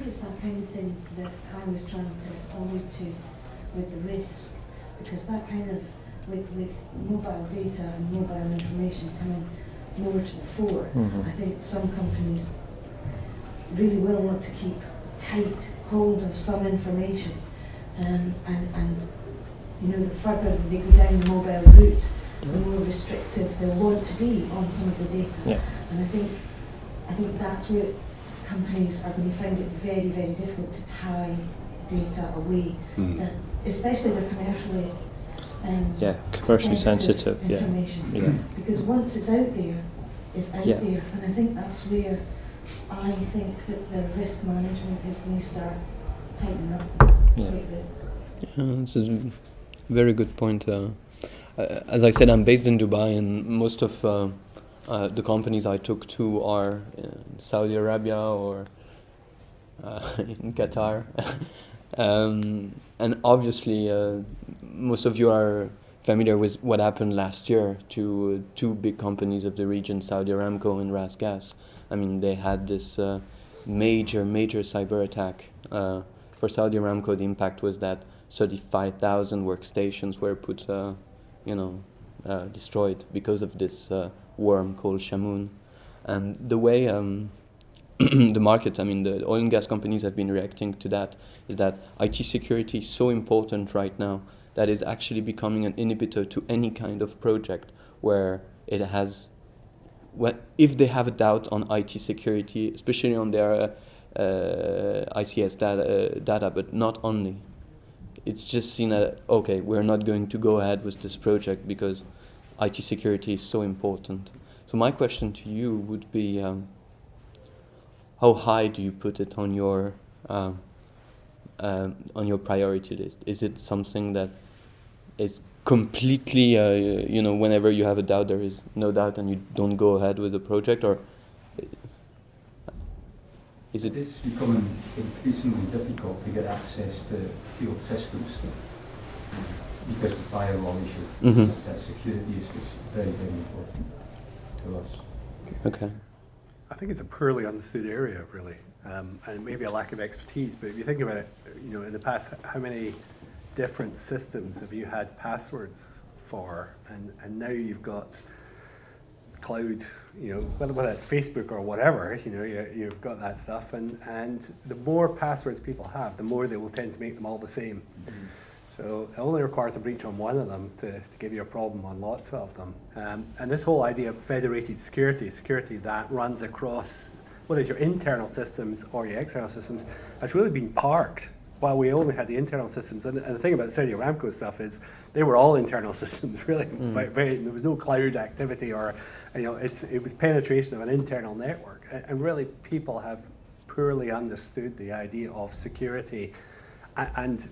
think it's that kind of thing that I was trying to allude to with the risk, because that kind of, with mobile data and mobile information coming more to the fore, I think some companies really will want to keep tight hold of some information, and you know, the further they go down the mobile route, the more restrictive they'll want to be on some of the data. Yeah. And I think that's where companies are going to find it very, very difficult to tie data away, especially the commercially commercially sensitive information. Yeah. Because once it's out there, it's out Yeah. there, and I think that's where I think that the risk management is going to start tightening up Yeah. quite a bit. Yeah, that's a very good point. As I said, I'm based in Dubai, and most of the companies I took to are in Saudi Arabia or in Qatar. And obviously, most of you are familiar with what happened last year to two big companies of the region, Saudi Aramco and Ras Gas. I mean, they had this major cyber attack. For Saudi Aramco, the impact was that 35,000 workstations were put, destroyed because of this worm called Shamoon. And the way the market, I mean, the oil and gas companies have been reacting to that is that IT security is so important right now that is actually becoming an inhibitor to any kind of project where it has, if they have a doubt on IT security, especially on their ICS data, but not only. It's just seen as, okay, we're not going to go ahead with this project because IT security is so important. So my question to you would be, how high do you put it on your priority list? Is it something that is completely, whenever you have a doubt, there is no doubt and you don't go ahead with the project, or is it? It's becoming increasingly difficult to get access to field systems because of the firewall issue. That security is very, very important to us. Okay. I think it's a poorly understood area, really, and maybe a lack of expertise. But if you think about it, in the past, how many different systems have you had passwords for? And now you've got cloud, whether it's Facebook or whatever, you've got that stuff. And the more passwords people have, the more they will tend to make them all the same. So it only requires a breach on one of them to give you a problem on lots of them. And this whole idea of federated security that runs across, whether it's your internal systems or your external systems, has really been parked while we only had the internal systems. And the thing about the Saudi Aramco stuff is they were all internal systems, really. There was no cloud activity or, it was penetration of an internal network. And really people have poorly understood the idea of security and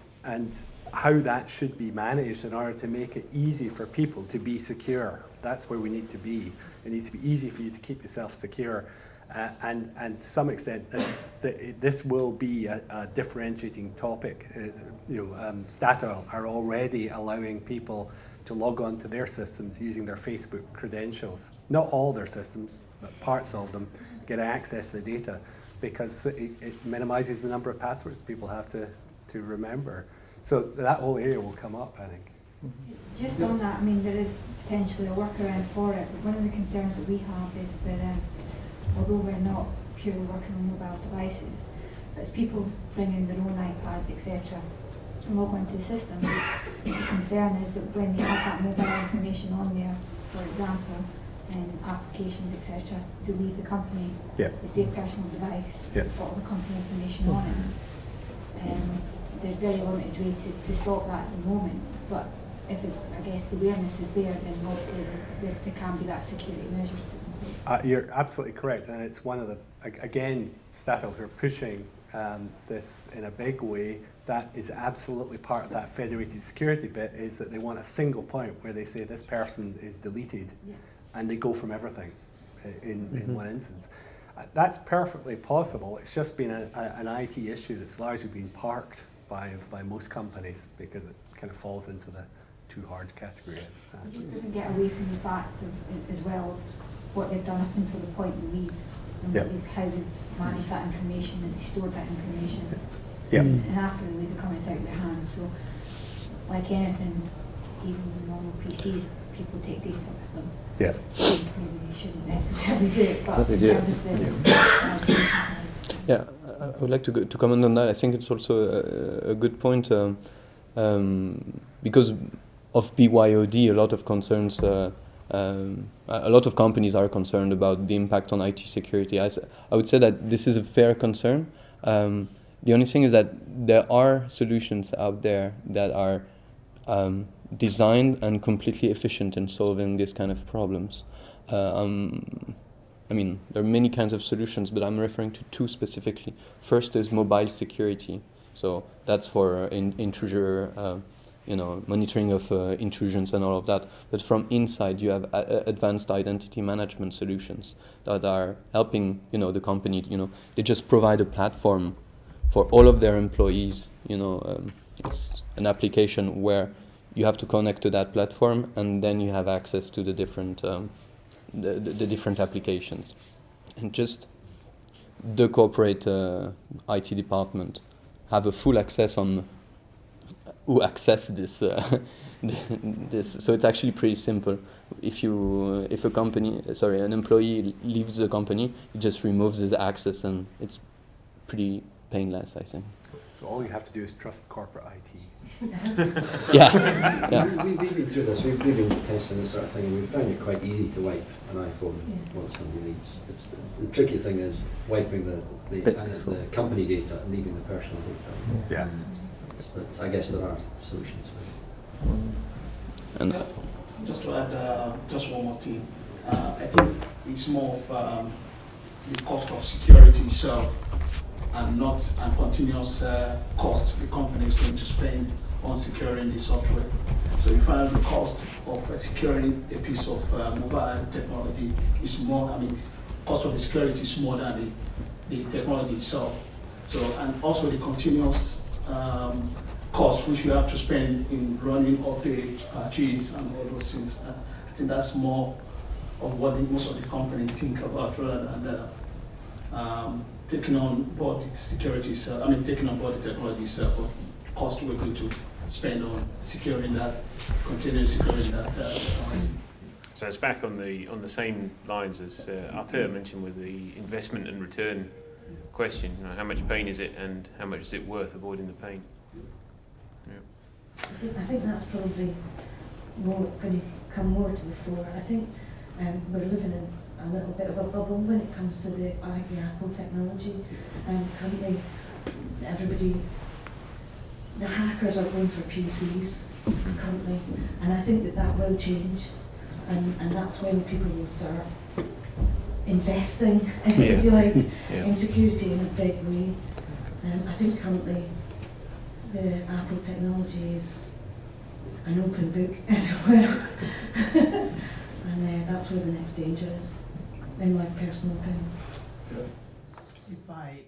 how that should be managed in order to make it easy for people to be secure. That's where we need to be. It needs to be easy for you to keep yourself secure. And to some extent, this will be a differentiating topic. Statoil are already allowing people to log on to their systems using their Facebook credentials. Not all their systems, but parts of them get access to the data because it minimizes the number of passwords people have to remember. So that whole area will come up, I think. Just on that, I mean, there is potentially a workaround for it, but one of the concerns that we have is that although we're not purely working on mobile devices, but as people bring in their own iPads, etc., and log onto the systems, the concern is that when they have that mobile information on there, for example, in applications, etc., they leave the company with their personal device, with all the company information on it. There's very limited way to stop that at the moment, but if it's, I guess, the awareness is there, then obviously there can be that security measures put in place. You're absolutely correct, and it's one of the, again, Statoil who are pushing this in a big way. That is absolutely part of that federated security bit, is that they want a single point where they say this person is deleted, and they go from everything in one instance. That's perfectly possible. It's just been an IT issue that's largely been parked by most companies because it kind of falls into the too hard category. It just doesn't get away from the fact of, as well, what they've done up until the point that we've and Yeah. how they manage that information and they store that information. Yeah. And after they leave the comments out of their hands. So, like anything, even with normal PCs, people take data with them. Yeah. Maybe they shouldn't necessarily do it, but they in do. terms of the Yeah, I would like to comment on that. I think it's also a good point because of BYOD, a lot of concerns, a lot of companies are concerned about the impact on IT security. I would say that this is a fair concern. The only thing is that there are solutions out there that are designed and completely efficient in solving this kind of problems. I mean, there are many kinds of solutions, but I'm referring to two specifically. First is mobile security. So that's for intruder, monitoring of intrusions and all of that. But from inside, you have advanced identity management solutions that are helping, the company. They just provide a platform for all of their employees. It's an application where you have to connect to that platform, and then you have access to the different the different applications. And just the corporate IT department have a full access on who access this. This. So it's actually pretty simple. If an employee leaves the company, he just removes his access, and it's pretty painless, I think. So all you have to do is trust corporate IT. Yeah. We've been through this. We've been testing this sort of thing, and we've found it quite easy to wipe an iPhone once somebody leaves. It's the tricky thing is wiping the company data and leaving the personal data. Yeah. But I guess there are solutions for it. And just to add just one more thing, I think it's more of the cost of security itself and not a continuous cost the company is going to spend on securing the software. So you find the cost of securing a piece of mobile technology is more, cost of the security is more than the technology itself. So, and also the continuous cost which you have to spend in running update patches and all those things. I think that's more of what most of the company think about rather than taking on board the security itself. Taking on board the technology itself, but cost we're going to spend on securing that, continuing securing that technology. So it's back on the same lines as Arthur mentioned with the investment and return question. How much pain is it, and how much is it worth avoiding the pain? Yeah. I think that's probably going to come more to the fore. I think we're living in a little bit of a bubble when it comes to the Apple technology. Currently, the hackers are going for PCs currently, and I think that will change, and that's when people will start investing, if you like, in security in a big way. I think currently the Apple technology is an open book, as it were, and that's where the next danger is, in my personal opinion. If I